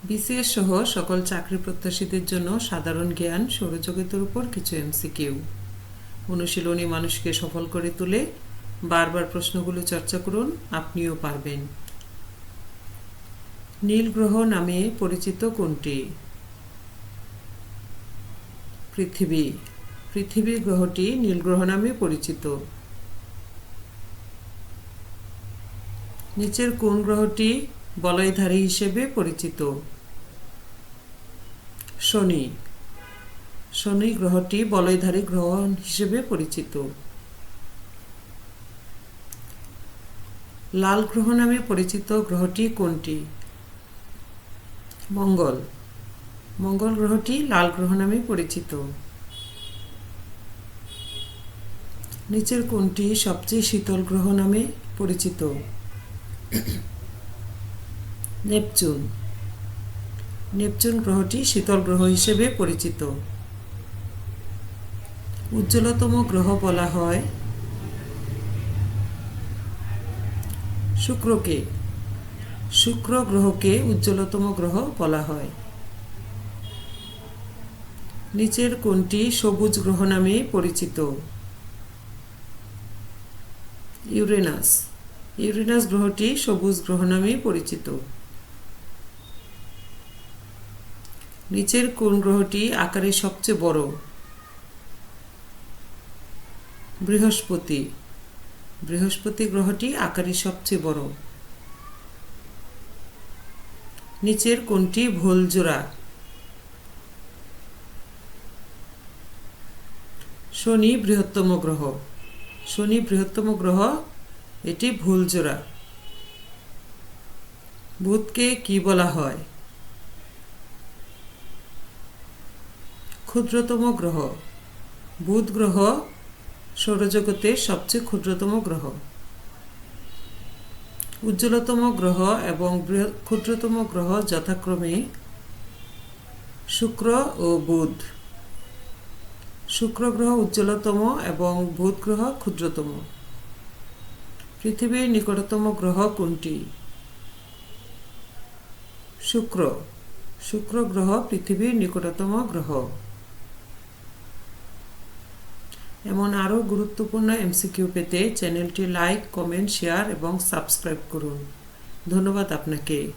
BCS সহ সকল চাকরি প্রত্যাশীদের জন্য সাধারণ জ্ঞান সৌরজগতের উপর কিছু এমসিকিউ অনুশীলনী মানুষকে সফল করে তুলে। বারবার প্রশ্নগুলো চর্চা করুন, আপনিও পারবেন। নীল গ্রহ নামে পরিচিত কোনটি? পৃথিবী। পৃথিবী গ্রহটি নীল গ্রহ নামে পরিচিত। নিচের কোন গ্রহটি বলয়ধারী হিসেবে পরিচিত? শনি। শনি গ্রহটি বলয়ধারী গ্রহ হিসেবে পরিচিত। লাল গ্রহ নামে পরিচিত গ্রহটি কোনটি? মঙ্গল। মঙ্গল গ্রহটি লাল গ্রহ নামে পরিচিত। নিচের কোনটি সবচেয়ে শীতল গ্রহ নামে পরিচিত? নেপচুন। নেপচুন গ্রহটি শীতল গ্রহ হিসেবে পরিচিত। উজ্জ্বলতম গ্রহ বলা হয় শুক্রকে। শুক্র গ্রহকে উজ্জ্বলতম গ্রহ বলা হয়। নিচের কোনটি সবুজ গ্রহ নামে পরিচিত? ইউরেনাস। ইউরেনাস গ্রহটি সবুজ গ্রহ নামে পরিচিত। নিচের কোন গ্রহটি আকারে সবচেয়ে বড়? বৃহস্পতি। বৃহস্পতি গ্রহটি আকারে সবচেয়ে বড়। নিচের কোনটি ভুল জোড়া? শনি বৃহত্তম গ্রহ। শনি বৃহত্তম গ্রহ, এটি ভুল জোড়া। বুধকে কি বলা হয়? ক্ষুদ্রতম গ্রহ। বুধ গ্রহ সৌরজগতের সবচেয়ে ক্ষুদ্রতম গ্রহ। উজ্জ্বলতম গ্রহ এবং ক্ষুদ্রতম গ্রহ যথাক্রমে শুক্র ও বুধ। শুক্র গ্রহ উজ্জ্বলতম এবং বুধ গ্রহ ক্ষুদ্রতম। পৃথিবীর নিকটতম গ্রহ কোনটি? শুক্র। শুক্র গ্রহ পৃথিবীর নিকটতম গ্রহ। এমন আরও গুরুত্বপূর্ণ এমসিকিউ পেতে চ্যানেলটি লাইক, কমেন্ট, শেয়ার এবং সাবস্ক্রাইব করুন। ধন্যবাদ আপনাকে।